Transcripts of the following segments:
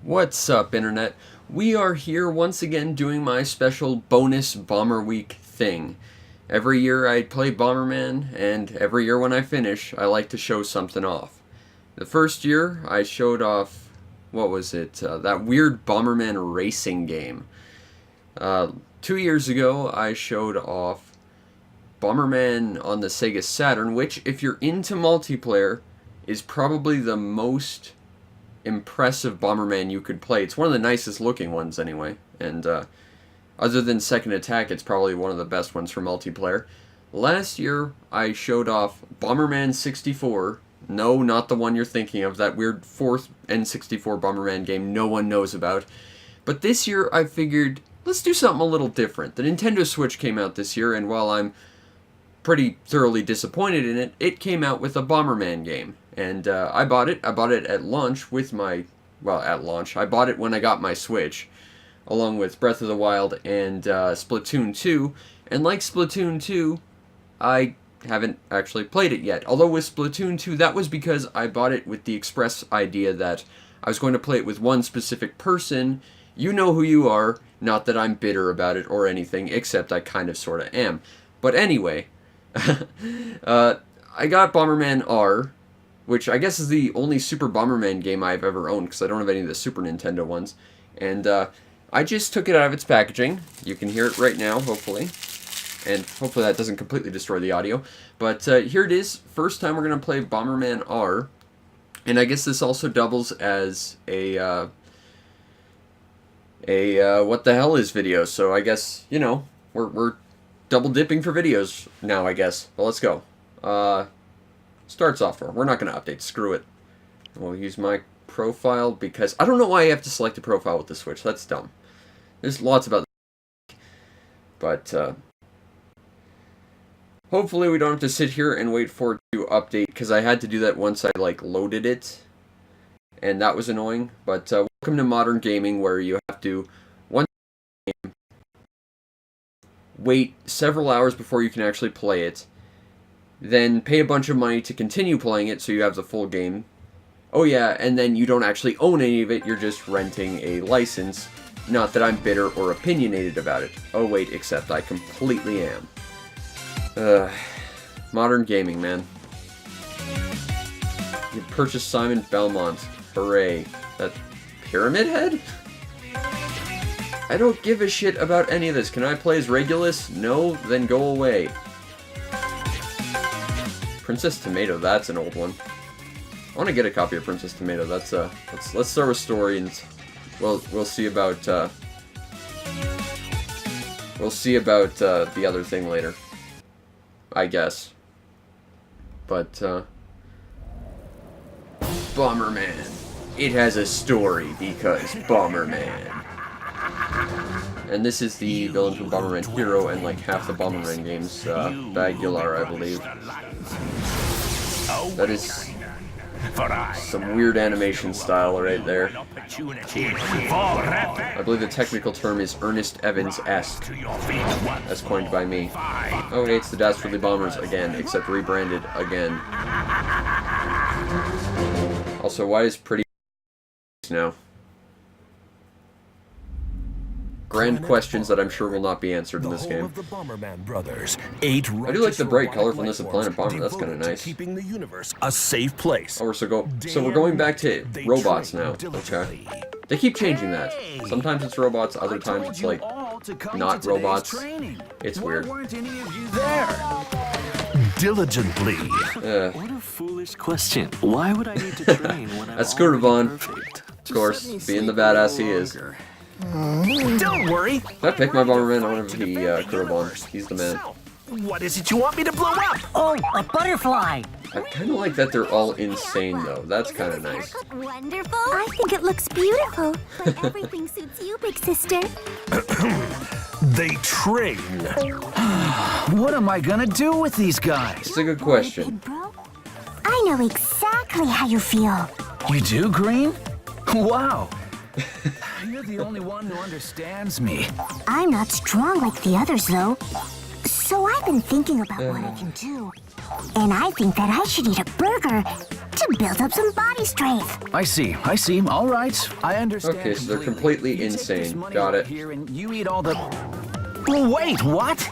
What's up, Internet? We are here once again doing my special bonus Bomber Week thing. Every year I play Bomberman, and every year when I finish, I like to show something off. The first year, I showed off, what was it, that weird Bomberman racing game. 2 years ago, I showed off Bomberman on the Sega Saturn, which, if you're into multiplayer, is probably the most impressive Bomberman you could play. It's one of the nicest looking ones anyway, and other than Second Attack, it's probably one of the best ones for multiplayer. Last year, I showed off Bomberman 64. No, not the one you're thinking of, that weird fourth N64 Bomberman game no one knows about. But this year, I figured, let's do something a little different. The Nintendo Switch came out this year, and while I'm pretty thoroughly disappointed in it, it came out with a Bomberman game. And I bought it. I bought it at launch with my... Well, at launch. I bought it when I got my Switch, along with Breath of the Wild and Splatoon 2. And like Splatoon 2, I haven't actually played it yet. Although with Splatoon 2, that was because I bought it with the express idea that I was going to play it with one specific person. You know who you are. Not that I'm bitter about it or anything, except I kind of sort of am. But anyway, I got Bomberman R, which I guess is the only Super Bomberman game I've ever owned, because I don't have any of the Super Nintendo ones. And I just took it out of its packaging. You can hear it right now, hopefully. And hopefully that doesn't completely destroy the audio. But here it is. First time we're going to play Bomberman R. And I guess this also doubles as a what the hell is video. So I guess, you know, we're double dipping for videos now, I guess. Well, let's go. Starts off for. We're not going to update. Screw it. We'll use my profile because I don't know why you have to select a profile with the Switch. That's dumb. There's lots about that. But hopefully we don't have to sit here and wait for it to update, because I had to do that once I loaded it, and that was annoying. But welcome to modern gaming, where you have to once wait several hours before you can actually play it, then pay a bunch of money to continue playing it so you have the full game. Oh yeah, and then you don't actually own any of it, you're just renting a license. Not that I'm bitter or opinionated about it. Oh wait, except I completely am. Modern gaming, man. You purchased Simon Belmont. Hooray. That Pyramid Head? I don't give a shit about any of this. Can I play as Regulus? No? Then go away. Princess Tomato, that's an old one. I want to get a copy of Princess Tomato. That's let's start with story, and we'll see about the other thing later, I guess. But Bomberman, it has a story because Bomberman. And this is the villain from Bomberman Hero and like half the Bomberman games, Bagular, I believe. That is some weird animation style right there. I believe the technical term is Ernest Evans-esque, as coined by me. Oh, hey, it's the Dastardly Bombers again, except rebranded again. Also, why is Pretty now? Grand questions that I'm sure will not be answered in this game. I do like the bright colorfulness of Planet Bomber. That's kind of nice. Keeping the universe a safe place. Oh, so we're going back to robots now. Okay. They keep changing that. Sometimes it's robots, other times it's like not robots. It's weird. Diligently. What a foolish question. Why would I need to train when I'm That's Scooter-Von, perfect? of course, being the badass he is. Don't worry. If I pick my Bomberman, I want him to be Scooter-Von. He's the man. What is it you want me to blow up? Oh, a butterfly! I kind of like that they're all insane, though. That's kind of nice. Wonderful. I think it looks beautiful. But everything suits you, big sister. They train. What am I gonna do with these guys? It's a good question. Big bro, I know exactly how you feel. You do, Green? Wow. You're the only one who understands me. I'm not strong like the others, though. So I've been thinking about what I can do. And I think that I should eat a burger to should build up some body strength. I see. All right. I understand. Okay, so they're completely You take this insane. money Got over it. Here and you eat all the... Wait, what?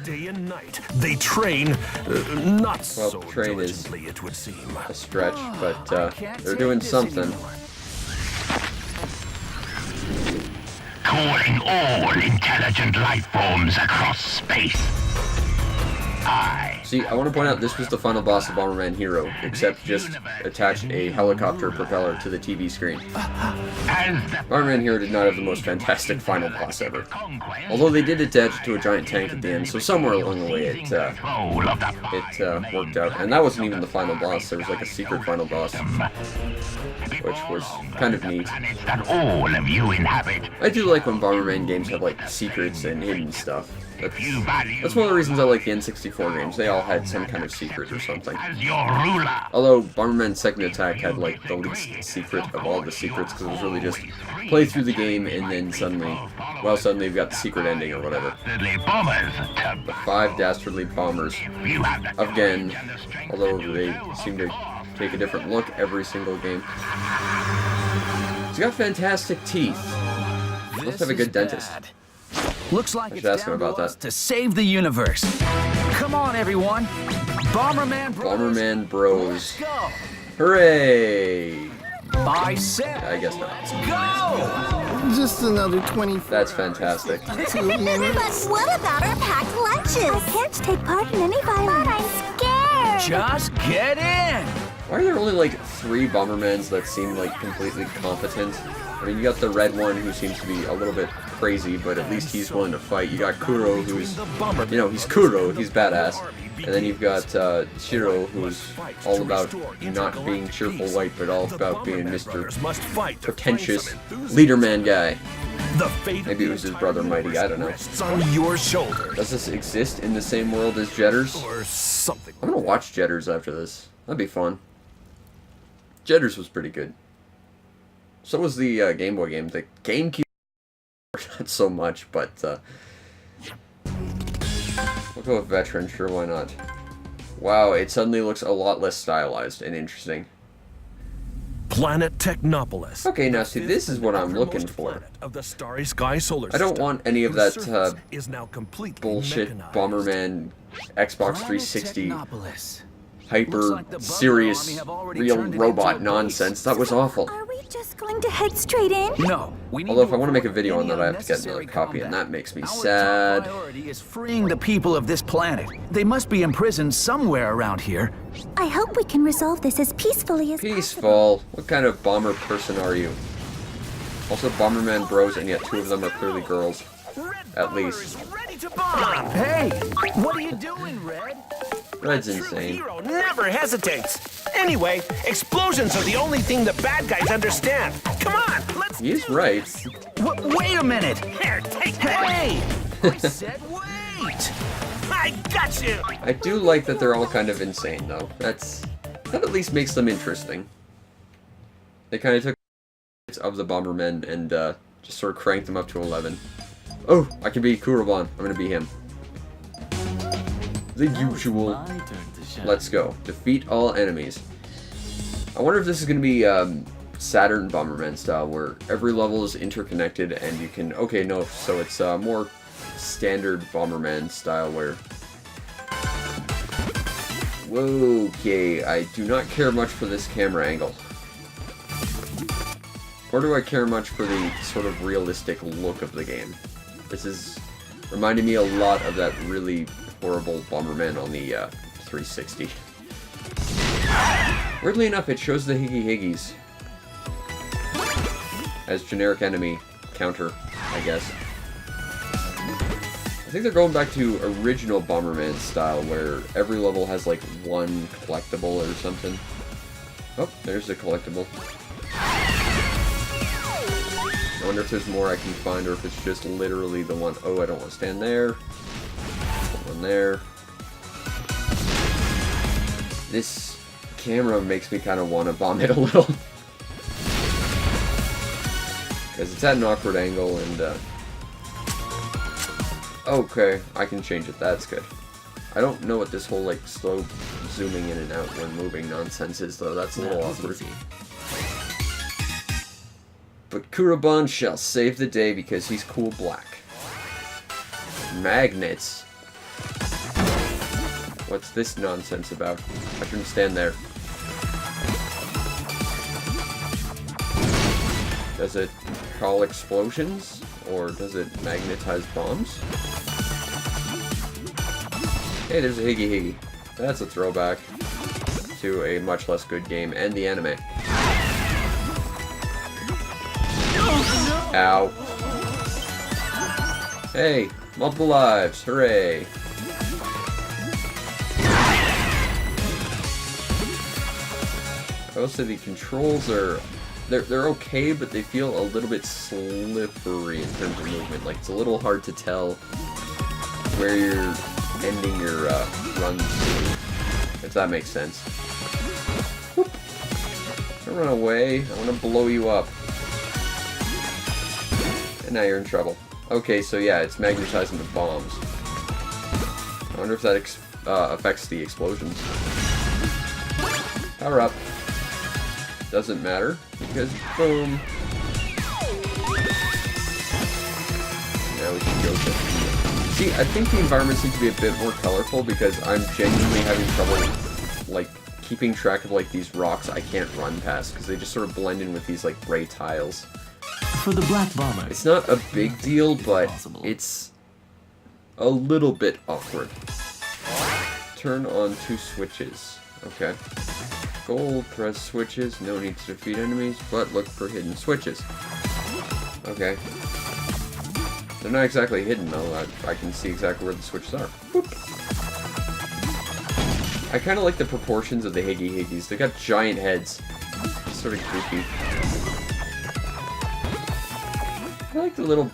Day and night, they train, not Well, so train is diligently, it would seem. a stretch, but I can't they're take doing this something. anymore. Calling all intelligent life forms across space. See, I want to point out this was the final boss of Bomberman Hero, except just attached a helicopter propeller to the TV screen. Bomberman Hero did not have the most fantastic final boss ever. Although they did attach it to a giant tank at the end, so somewhere along the way it worked out. And that wasn't even the final boss, there was like a secret final boss, which was kind of neat. I do like when Bomberman games have like secrets and hidden stuff. That's one of the reasons I like the N64 games. They all had some kind of secret or something. Although Bomberman Second Attack had like the least secret of all the secrets, because it was really just play through the game and then suddenly you've got the secret ending or whatever. The 5 Dastardly Bombers. Again, although they seem to take a different look every single game. He's got fantastic teeth. Must have a good dentist. Looks like I it's should ask him down to about us that. to save the universe. Come on, everyone. Bomberman Bros. Bomberman Bros. Let's go. Hooray! I said. I guess not. Let's go. Just another 24 That's fantastic. But what about our packed lunches? I can't take part in any violence. But I'm scared. Just get in. Why are there only like 3 Bombermans that seem like completely competent? I mean, you got the red one who seems to be a little bit crazy, but at least he's willing to fight. You got Kuro, who's, you know, he's Kuro, he's badass. And then you've got Shiro, who's all about not being cheerful white, but all about being Mr. pretentious leader man guy. Maybe it was his brother Mighty, I don't know. On your shoulder. Does this exist in the same world as Jetters? Or something. I'm gonna watch Jetters after this. That'd be fun. Jetters was pretty good. So was the Game Boy game. The GameCube, not so much, but we'll go with veteran. Sure, why not? Wow, it suddenly looks a lot less stylized and interesting. Planet Technopolis. Okay, now see, this is what I'm looking for. Of the starry sky solar I don't system, want any of whose that surface is now completely bullshit mechanized. Bomberman Xbox 360 Technopolis. hyper serious real robot nonsense. That was awful. Are we just going to head straight in? No, we need Although if to I want to make a avoid video on any that, I have to get unnecessary another copy, and combat. that makes me Our sad. top priority is freeing the people of this planet. They must be imprisoned somewhere around here. I hope we can resolve this as peacefully as possible. Peaceful. What kind of bomber person are you? Also Bomberman Bros, and yet 2 of them are clearly girls. At least. Ready to bomb. Hey, what are you doing, Red? Red's True insane. hero never hesitates. Anyway, explosions are the only thing the bad guys understand. Come on, let's He's do right. this. Wait a minute. Here, take Hey! I said wait! I got you. I do like that they're all kind of insane, though. That at least makes them interesting. They kind of took of the Bombermen and just sort of cranked them up to 11. Oh, I can be Kuroban. I'm gonna be him. The usual. Let's go. Defeat all enemies. I wonder if this is gonna be Saturn Bomberman style, where every level is interconnected and you can... Okay, no, so it's more standard Bomberman style where... Okay, I do not care much for this camera angle. Or do I care much for the sort of realistic look of the game? This is reminding me a lot of that really horrible Bomberman on the 360. Weirdly enough, it shows the Higgy Higgies as generic enemy counter, I guess. I think they're going back to original Bomberman style, where every level has like one collectible or something. Oh, there's the collectible. I wonder if there's more I can find, or if it's just literally the one. Oh, I don't want to stand there. One there. This camera makes me kind of want to bomb it a little. Because it's at an awkward angle, and okay, I can change it. That's good. I don't know what this whole like slow zooming in and out when moving nonsense is, though. That's a little awkward. But Kurobon shall save the day because he's cool black. Magnets. What's this nonsense about? I shouldn't stand there. Does it call explosions? Or does it magnetize bombs? Hey, there's a Higgy Higgy. That's a throwback to a much less good game and the anime. Ow. Hey, multiple lives. Hooray. I will say the controls are... They're okay, but they feel a little bit slippery in terms of movement. Like, it's a little hard to tell where you're ending your run to, if that makes sense. Whoop. Don't run away. I want to blow you up. And now you're in trouble. Okay, so yeah, it's magnetizing the bombs. I wonder if that affects the explosions. Power up. Doesn't matter, because boom. Now we can go to... See, I think the environments need to be a bit more colorful because I'm genuinely having trouble, like, keeping track of, like, these rocks I can't run past because they just sort of blend in with these, like, gray tiles. For the Black Bomber. It's not a big deal, but it's a little bit awkward. Turn on 2 switches. Okay. Gold, press switches, no need to defeat enemies, but look for hidden switches. Okay. They're not exactly hidden though, I can see exactly where the switches are. Boop. I kind of like the proportions of the Higgy Higgies. They got giant heads. It's sort of goofy. I like the little,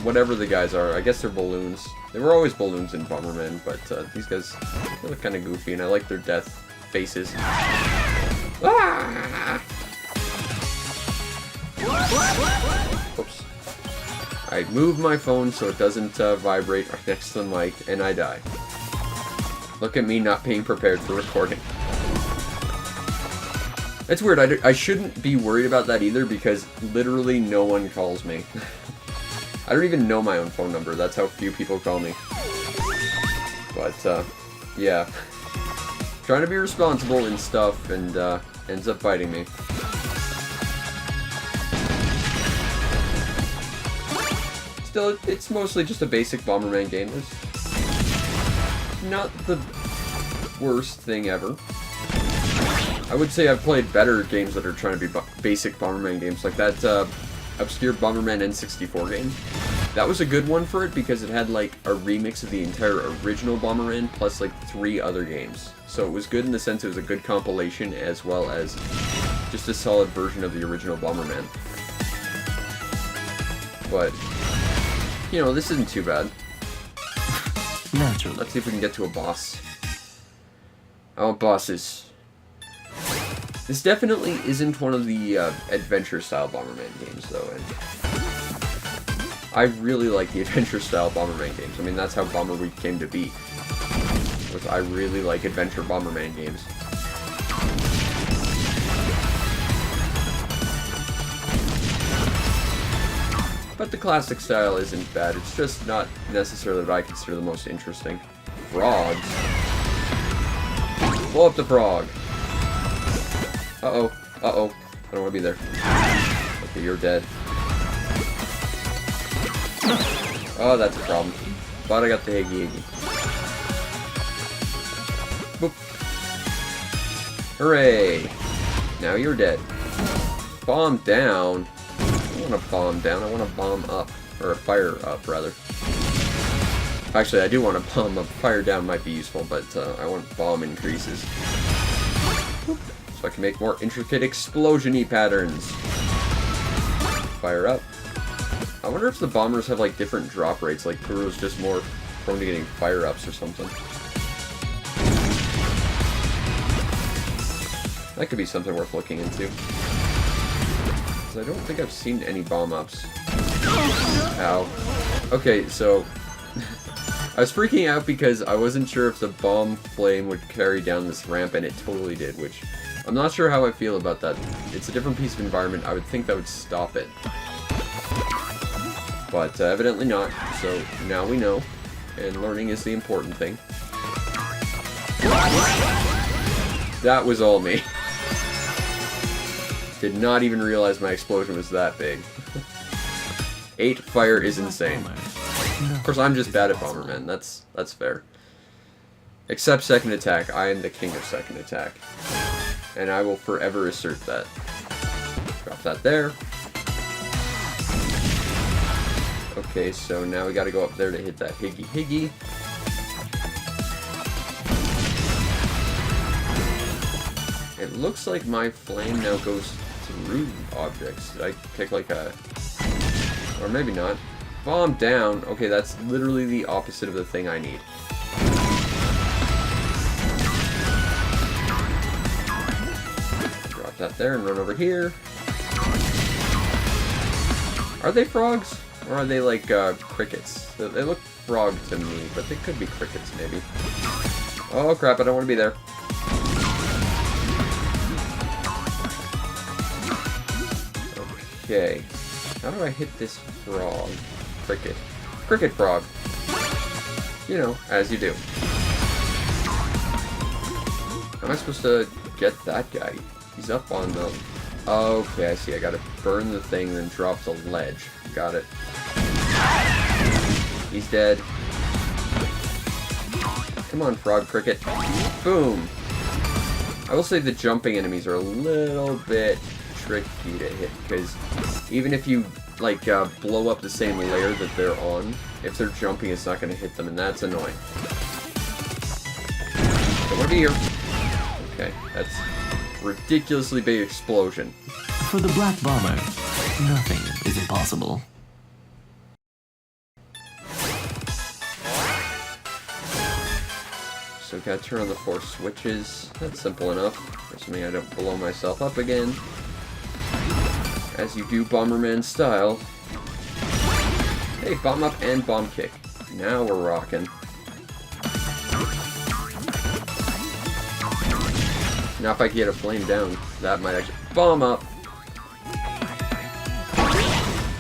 whatever the guys are, I guess they're balloons. They were always balloons in Bomberman, but these guys, they look kind of goofy, and I like their death faces. Ah! Oops. I move my phone so it doesn't vibrate right next to the mic, and I die. Look at me not being prepared for recording. It's weird, I shouldn't be worried about that either, because literally no one calls me. I don't even know my own phone number, that's how few people call me. But, yeah. Trying to be responsible and stuff, and ends up biting me. Still, it's mostly just a basic Bomberman game. It's not the worst thing ever. I would say I've played better games that are trying to be basic Bomberman games, like that obscure Bomberman N64 game. That was a good one for it because it had like a remix of the entire original Bomberman plus like 3 other games. So it was good in the sense it was a good compilation as well as just a solid version of the original Bomberman. But, you know, this isn't too bad. Naturally. Let's see if we can get to a boss. I want bosses. This definitely isn't one of the adventure-style Bomberman games, though, and I really like the adventure-style Bomberman games. I mean, that's how Bomber Week came to be. I really like adventure Bomberman games. But the classic style isn't bad, it's just not necessarily what I consider the most interesting. Frogs. Blow up the frog. Uh-oh. Uh-oh. I don't want to be there. Okay, you're dead. Oh, that's a problem. But I got the Higgy Higgy. Boop. Hooray! Now you're dead. Bomb down. I don't want to bomb down, I want to bomb up. Or fire up, rather. Actually, I do want to bomb up. Fire down might be useful, but I want bomb increases. Boop. So I can make more intricate explosion-y patterns. Fire up. I wonder if the bombers have like different drop rates, like Kuro's just more prone to getting fire-ups or something. That could be something worth looking into. Because I don't think I've seen any bomb-ups. Ow. Okay, so I was freaking out because I wasn't sure if the bomb flame would carry down this ramp, and it totally did, which I'm not sure how I feel about that. It's a different piece of environment. I would think that would stop it. But evidently not, so now we know, and learning is the important thing. That was all me. Did not even realize my explosion was that big. 8 fire is insane. Of course, I'm just bad at Bomberman. That's fair. Except second attack. I am the king of second attack. And I will forever assert that. Drop that there. Okay, so now we gotta go up there to hit that Higgy Higgy. It looks like my flame now goes through objects. Did I pick like a... Or maybe not. Bomb down. Okay, that's literally the opposite of the thing I need. Drop that there and run over here. Are they frogs? Or are they like crickets? They look frog to me, but they could be crickets maybe. Oh crap, I don't want to be there. Okay. How do I hit this frog? Cricket. Cricket frog. You know, as you do. How am I supposed to get that guy? He's up on the... Okay, I see. I gotta burn the thing, then drop the ledge. Got it. He's dead. Come on, frog cricket. Boom! I will say the jumping enemies are a little bit tricky to hit, because even if you like blow up the same layer that they're on, if they're jumping it's not going to hit them, and that's annoying. Don't want to be here. Okay, that's ridiculously big explosion. For the Black Bomber, nothing is impossible. So gotta turn on the 4 switches. That's simple enough. Assuming I don't blow myself up again. As you do Bomberman style. Hey, bomb up and bomb kick. Now we're rocking. Now if I can get a flame down, that might actually... Bomb up!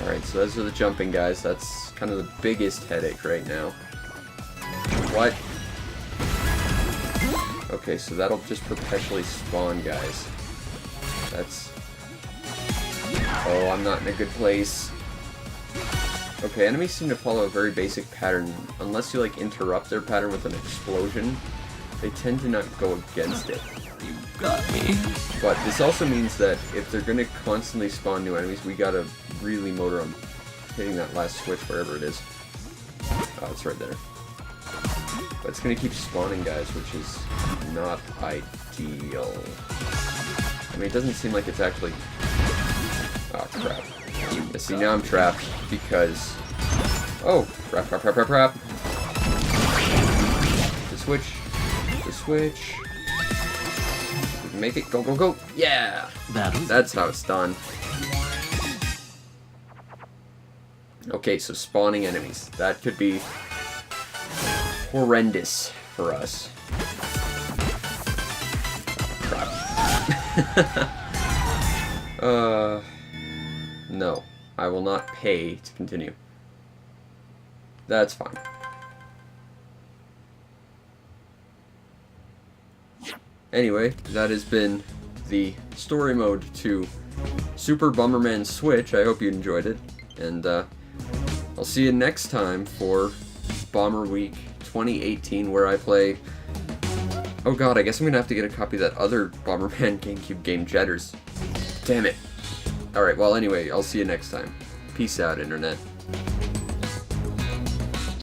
Alright, so those are the jumping guys. That's kind of the biggest headache right now. What? Okay, so that'll just perpetually spawn guys. That's... Oh, I'm not in a good place. Okay, enemies seem to follow a very basic pattern. Unless you, like, interrupt their pattern with an explosion, they tend to not go against it. You got me. But this also means that if they're gonna constantly spawn new enemies, we gotta really motor them. Hitting that last switch, wherever it is. Oh, it's right there. But it's gonna keep spawning guys, which is not ideal. I mean, it doesn't seem like it's actually... Oh, crap. Yeah, see, now I'm trapped because... Oh! Crap, crap, crap, crap, crap! The switch. The switch. We can make it. Go, go, go! Yeah! That's how it's done. Okay, so spawning enemies. That could be horrendous for us. Crap. No. I will not pay to continue. That's fine. Anyway, that has been the story mode to Super Bomberman Switch. I hope you enjoyed it. And I'll see you next time for Bomber Week 2018, where I play... Oh god, I guess I'm gonna have to get a copy of that other Bomberman GameCube game, Jetters. Damn it. Alright, well anyway, I'll see you next time. Peace out, Internet.